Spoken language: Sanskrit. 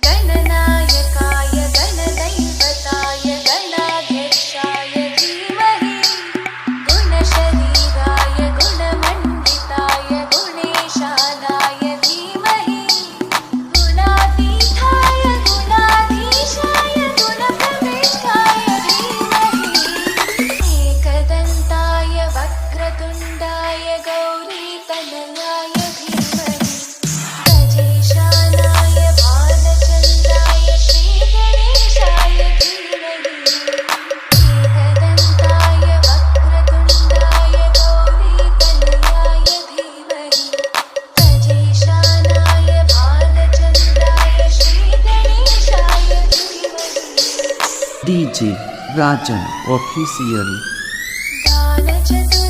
गणनायकाय गणदैवताय गणाध्यक्षाय धीमहि गुणशरीराय गुणमण्डिताय गुणेशानाय धीमहि गुणातीताय गुणाधीशाय गुणप्रविष्टाय धीमहि एकदन्ताय वक्रतुण्डाय गौरीतनयाय धीमहि गजेशानाय बालचन्द्राय श्रीगणेशाय धीमहि एकदन्ताय वक्रतुण्डाय गौरीतनयाय धीमहि गजेशानाय बालचन्द्राय श्रीगणेशाय धीमहि DJ Rajan Official. दानचतुर